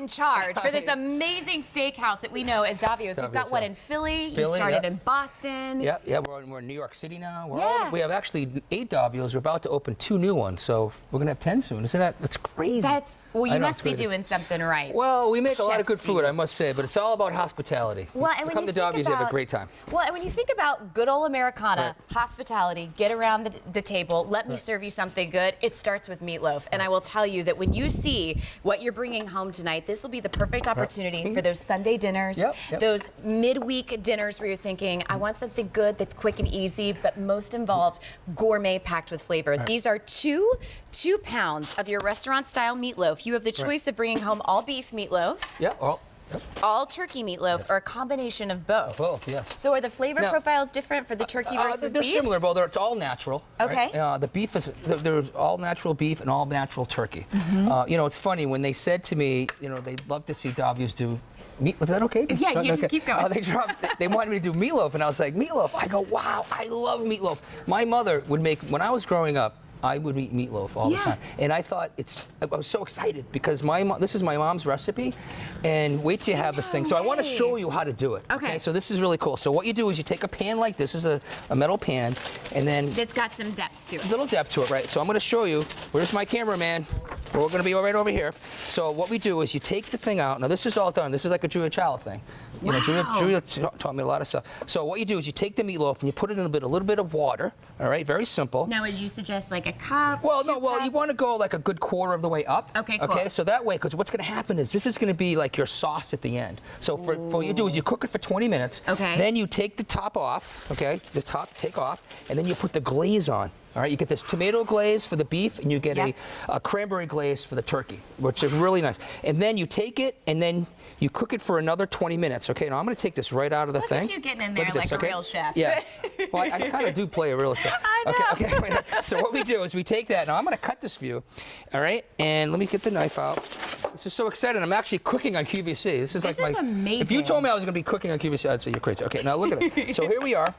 in charge for this amazing steakhouse that we know as Davios. We've got one in Philly. You started in Boston. Yeah, we're in New York City now. We Yeah. have actually 8 Davios. We're about to open 2 new ones, so we're gonna have 10 soon. Isn't that? That's crazy. Well, you I know, must be doing something right. Well, we make a lot of Chef good food, I must say, but it's all about hospitality. Well, and when come you to think Davios, you have a great time. Well, and when you think about good old Americana, hospitality, get around the table, let me serve you something good, it starts with Meatloaf. And I will tell you that when you see what you're bringing home tonight, this will be the perfect opportunity for those Sunday dinners, those midweek dinners where you're thinking, I want something good that's quick and easy, but most involved, gourmet, packed with flavor. These are two pounds of your restaurant-style meatloaf. You have the choice of bringing home all beef meatloaf. All turkey meatloaf, or a combination of both. Both, yes. So are the flavor profiles different for the turkey versus they're beef? They're similar, but it's all natural. Okay. Right? The beef is, there's all natural beef and all natural turkey. You know, it's funny, when they said to me, you know, they'd love to see Davios do meat. Was that okay? Yeah, you just keep going. They wanted me to do meatloaf, and I was like, meatloaf? I go, wow, I love meatloaf. My mother would make, when I was growing up, I would eat meatloaf all the time. And I thought, I was so excited because this is my mom's recipe, and wait till you have this thing. So I want to show you how to do it. Okay. So this is really cool. So what you do is you take a pan like this, is a metal pan, and then it's got some depth to it. A little depth to it, right? So I'm going to show you. Where's my cameraman? We're going to be right over here. So what we do is you take the thing out. Now this is all done. This is like a Julia Child thing. You know, Julia taught me a lot of stuff. So what you do is you take the meatloaf and you put it in a little bit of water. All right, very simple. Now, as you suggest, like a cup? Well, no. Well, you want to go like a good quarter of the way up. Okay, cool. Okay, so that way, because what's going to happen is this is going to be like your sauce at the end. So for what you do is you cook it for 20 minutes. Okay. Then you take the top off. Okay, the top take off, and then you put the glaze on. All right, you get this tomato glaze for the beef, and you get a cranberry glaze for the turkey, which is really nice. And then you take it, and then you cook it for another 20 minutes. Okay, now I'm going to take this right out of the thing. Look at you getting in there like a real chef. Yeah. Well, I kind of do play a real chef. I know. Okay. So what we do is we take that. Now I'm going to cut this for you. All right, and let me get the knife out. This is so exciting. I'm actually cooking on QVC. This is amazing. If you told me I was going to be cooking on QVC, I'd say you're crazy. Okay, now look at it. So here we are.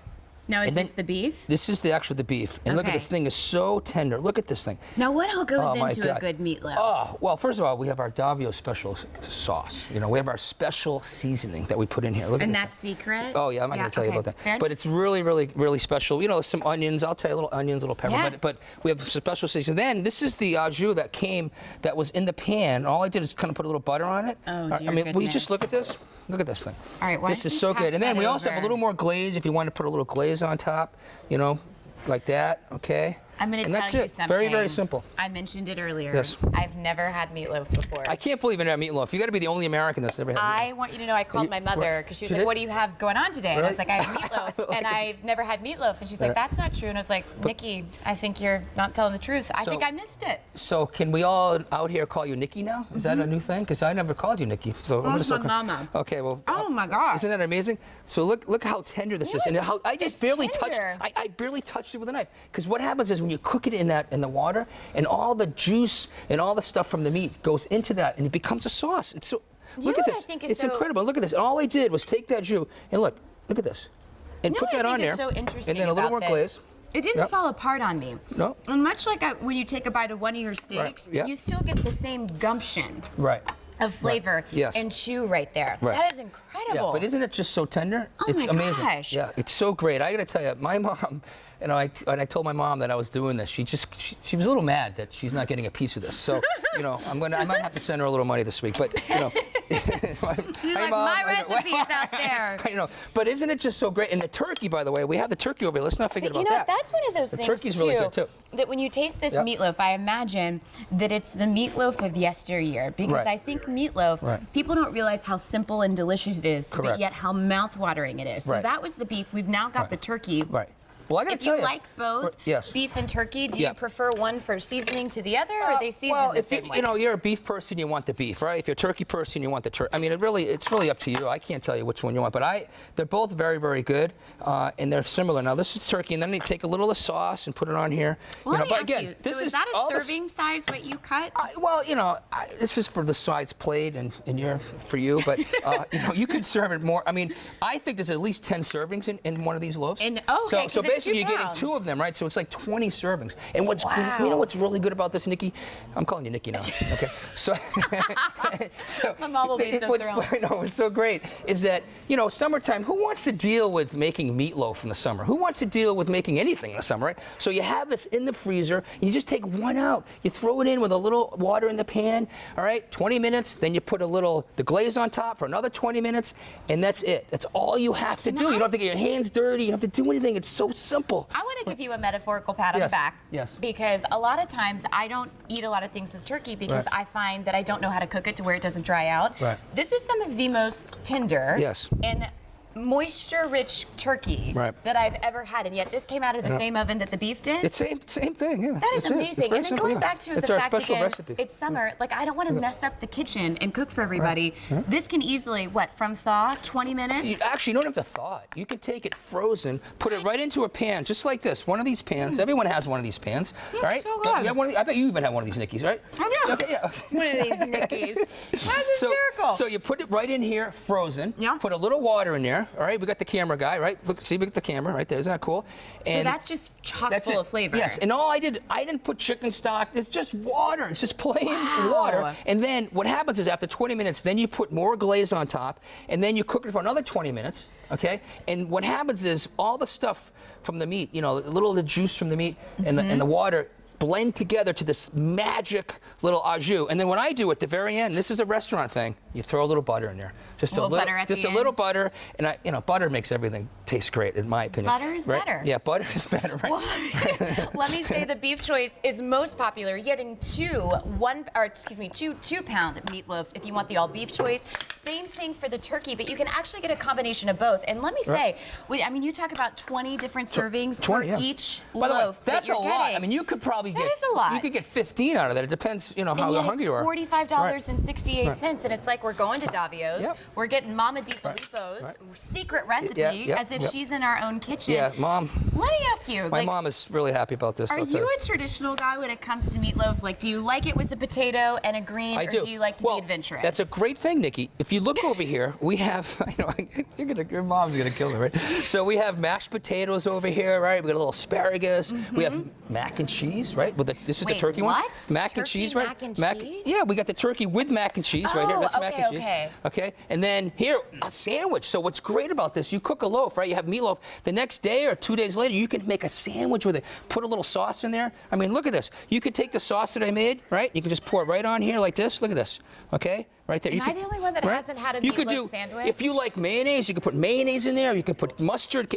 Now, is this the beef? This is the beef. And look at this thing, is so tender. Look at this thing. Now, what all goes into a good meatloaf? Oh, well, first of all, we have our Davios special sauce. You know, we have our special seasoning that we put in here. Look at this. And that's secret? Oh, yeah, I'm not going to tell you about that. Fair but it's really, really, really special. You know, some onions. I'll tell you, little onions, little pepper. But we have some special seasoning. Then this is the au jus that was in the pan. All I did is kind of put a little butter on it. Oh, dear goodness. Will you just look at this? Look at this thing. All right, this is so good. And then we also have a little more glaze if you want to put a little glaze on top, you know, like that, okay? I'm going to tell you something. Very, very simple. I mentioned it earlier. Yes. I've never had meatloaf before. I can't believe you never had meatloaf. You got to be the only American that's never had meatloaf. I want you to know I called my mother because she was like, what do you have going on today? And I was like, I have meatloaf, and I've never had meatloaf. And she's like, that's not true. And I was like, Nikki, I think you're not telling the truth. I think I missed it. So can we all out here call you Nikki now? Is that a new thing? Because I never called you Nikki. So I'm just my mama. Okay, well. Oh my God. Isn't that amazing? So look how tender this is, and how I just barely touched. I barely touched it with a knife. Because what happens is when you cook it in the water, and all the juice and all the stuff from the meat goes into that, and it becomes a sauce. It's so. Look at this. It's incredible. Look at this. And all I did was take that jus and look at this, and put that on there. So interesting and then a little more glaze. It didn't fall apart on me. No. And much like when you take a bite of one of your steaks, you still get the same gumption. Right. Of flavor and chew right there. That is incredible. Yeah, but isn't it just so tender? It's amazing. Gosh. Yeah, it's so great. I got to tell you, my mom, you know, when I told my mom that I was doing this, she was a little mad that she's not getting a piece of this. So, you know, I might have to send her a little money this week. But you know, my recipe's out there. I know, but isn't it just so great? And the turkey, by the way, we have the turkey over here. Let's not forget about that. You know, that's one of those things turkey's really good too. That when you taste this meatloaf, I imagine that it's the meatloaf of yesteryear, because I think meatloaf, people don't realize how simple and delicious it is, but yet how mouth-watering it is. So that was the beef. We've now got the turkey. Right. Well, I got to tell you. If you like both beef and turkey, do you prefer one for seasoning to the other, or are they seasoned the same way? You know, you're a beef person, you want the beef, right? If you're a turkey person, you want the turkey. I mean, it's really up to you. I can't tell you which one you want, but they're both very, very good, and they're similar. Now, this is turkey, and then you take a little of the sauce and put it on here. Well, you know, let me ask you, so is that a serving size what you cut? Well, you know, this is for the size plate, and for you, but you know, you could serve it more. I mean, I think there's at least 10 servings in one of these loaves. Okay, because it's nice when you're getting 2 of them, right? So it's like 20 servings. And what's you know what's really good about this, Nikki? I'm calling you Nikki now. Okay. So, my mom will be so thrilled. I know, it's so great is that, you know, summertime, who wants to deal with making meatloaf in the summer? Who wants to deal with making anything in the summer, right? So you have this in the freezer, and you just take one out. You throw it in with a little water in the pan, all right? 20 minutes, then you put the glaze on top for another 20 minutes, and that's it. That's all you have to do. You don't have to get your hands dirty. You don't have to do anything. It's so simple. I want to give you a metaphorical pat on the back. Yes. Because a lot of times I don't eat a lot of things with turkey because I find that I don't know how to cook it to where it doesn't dry out. Right. This is some of the most tender and moisture-rich turkey that I've ever had, and yet this came out of the same oven that the beef did. It's same thing, yeah. That is amazing. And then going back to the fact again, recipe. It's summer. Like, I don't want to mess up the kitchen and cook for everybody. This can easily, from thaw, 20 minutes? You actually don't have to thaw it. You can take it frozen, put it right into a pan, just like this. One of these pans. Everyone has one of these pans, right? So good. You have one of I bet you even have one of these Nickies, right? I do. Okay, yeah. One of these Nickies. That's hysterical. So you put it right in here, frozen. Yeah. Put a little water in there. All right, we got the camera guy, right? Look, see, we got the camera right there. Isn't that cool? And so that's just chock full of flavor. Yes, and all I didn't put chicken stock. It's just water. It's just plain water. And then what happens is after 20 minutes, then you put more glaze on top, and then you cook it for another 20 minutes. Okay? And what happens is all the stuff from the meat, you know, a little of the juice from the meat and the water blend together to this magic little au jus. And then what I do at the very end, this is a restaurant thing, you throw a little butter in there. Just a little butter at the end. little butter. And butter makes everything taste great, in my opinion. Butter is better. Yeah, butter is better, right? Well, let me say the beef choice is most popular. You're getting two 2-pound meatloaves if you want the all beef choice. Same thing for the turkey, but you can actually get a combination of both. And let me say, you talk about 20 different servings per each loaf. That's a lot. I mean, you could probably That is a lot. You could get 15 out of that. It depends, how hungry you are. $45.68, and it's like we're going to Davios. We're getting Mama DiFilippo's secret recipe as if she's in our own kitchen. Yeah, Mom. Let me ask you. My mom is really happy about this. Are you a traditional guy when it comes to meatloaf? Like, do you like it with a potato and a green, or do you like to be adventurous? That's a great thing, Nikki. If you look over here, we have, your mom's gonna kill me, right? So we have mashed potatoes over here, right? We got a little asparagus. We have mac and cheese, right? This is the turkey one. Mac and cheese, right? Mac and cheese? Yeah, we got the turkey with mac and cheese right here. That's mac and cheese. Okay. And then here, a sandwich. So what's great about this, you cook a loaf, right? You have meatloaf. The next day or 2 days later, you can make a sandwich with it. Put a little sauce in there. I mean, look at this. You could take the sauce that I made, right? You can just pour it right on here like this. Look at this. Okay? Right there. Am I the only one that hasn't had a meatloaf sandwich? If you like mayonnaise, you can put mayonnaise in there. You can put mustard.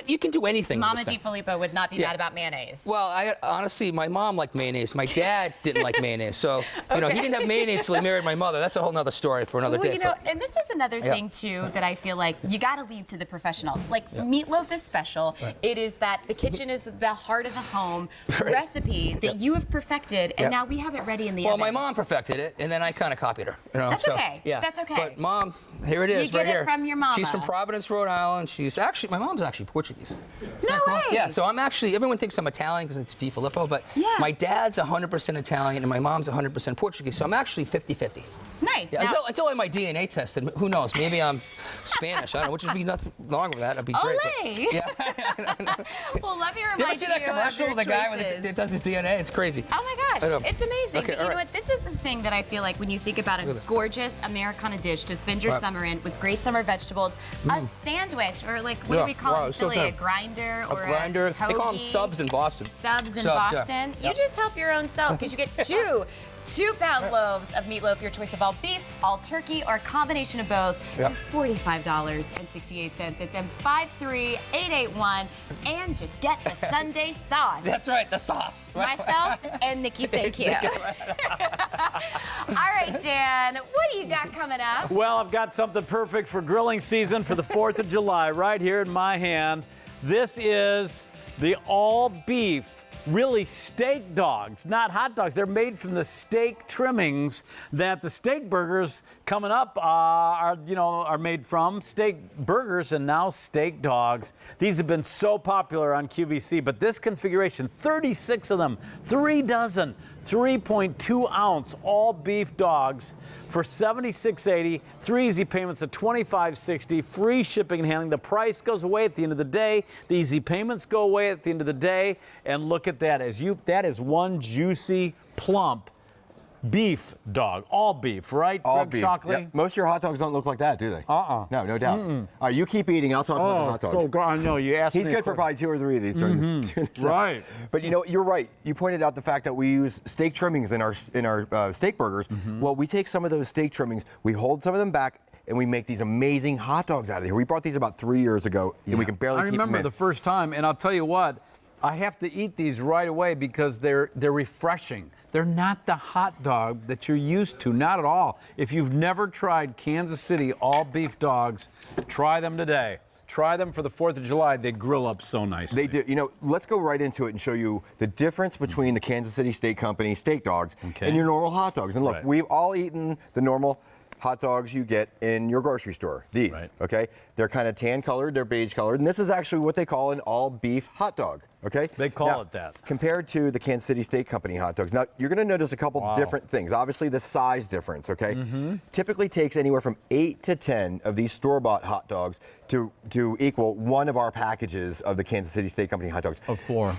You can do anything. Mama DiFilippo would not be mad about mayonnaise. Well, honestly, my mom liked mayonnaise. My dad didn't like mayonnaise. So, he didn't have mayonnaise till he married my mother. That's a whole nother story for another day. And this is another thing, too, that I feel like you got to leave to the professionals. Like, meatloaf is special. It is that the kitchen is the heart of the home recipe that you have perfected, and now we have it ready in the oven. Well, my mom perfected it, and then I kind of copied her. That's okay. Yeah. That's okay. But Mom, here it is, you get it from your mama. She's from Providence, Rhode Island. My mom's actually Portuguese. No way. Yeah, so everyone thinks I'm Italian because it's DiFilippo, but my dad's 100% Italian and my mom's 100% Portuguese, so I'm actually 50-50. Nice. Yeah, until I had my DNA tested, who knows? Maybe I'm Spanish. I don't know, which would be nothing wrong with that. That'd be great. Ole! Yeah. Well, let me remind you ever see that commercial with the guy that does his DNA? It's crazy. Oh my gosh, it's amazing. Okay, but you know what? This is the thing that I feel like when you think about a gorgeous Americana dish to spend your summer in with great summer vegetables, a sandwich, or like, what do we call it in Philly? A grinder or a grinder. hoagie? They call them subs in Boston. Subs in Boston. You just help your own self because you get two 2-pound loaves of meatloaf, your choice of all beef, all turkey, or a combination of both for $45.68. It's M53881, and you get the Sunday sauce. That's right, the sauce. Myself and Nikki, thank you. All right, Dan, what do you got coming up? Well, I've got something perfect for grilling season for the 4th of July right here in my hand. This is the all-beef, really steak dogs, not hot dogs. They're made from the steak trimmings that the steak burgers coming up are made from. Steak burgers and now steak dogs. These have been so popular on QVC, but this configuration, 36 of them, 3 dozen, 3.2 ounce all beef dogs for $76.80, 3 easy payments of $25.60, free shipping and handling. The price goes away at the end of the day. The easy payments go away at the end of the day. And look at that. That is one juicy, plump beef dog. All beef, right? All Greg beef. Shockley? Yep. Most of your hot dogs don't look like that, do they? Uh-uh. No doubt. All right, you keep eating. I'll talk about the hot dogs. so God, I know you asked me. He's good for probably 2 or 3 of these during the Right. But you know, you're right. You pointed out the fact that we use steak trimmings in our steak burgers. Well, we take some of those steak trimmings, we hold some of them back, and we make these amazing hot dogs out of here. We brought these about 3 years ago, and we can barely I keep them remember in. the first time, and I'll tell you what, I have to eat these right away because they're refreshing. They're not the hot dog that you're used to, not at all. If you've never tried Kansas City all beef dogs, try them today. Try them for the 4th of July. They grill up so nicely. They do. You know, let's go right into it and show you the difference between the Kansas City Steak Company steak dogs and your normal hot dogs. And look, Right. we've all eaten the normal hot dogs you get in your grocery store. These, okay? They're kind of tan colored, they're beige colored, and this is actually what they call an all beef hot dog, okay? They call it that. Compared to the Kansas City Steak Company hot dogs. Now, you're gonna notice a couple different things. Obviously, the size difference, okay? Typically takes anywhere from 8 to 10 of these store-bought hot dogs to equal one of our packages of the Kansas City Steak Company hot dogs. Of 4.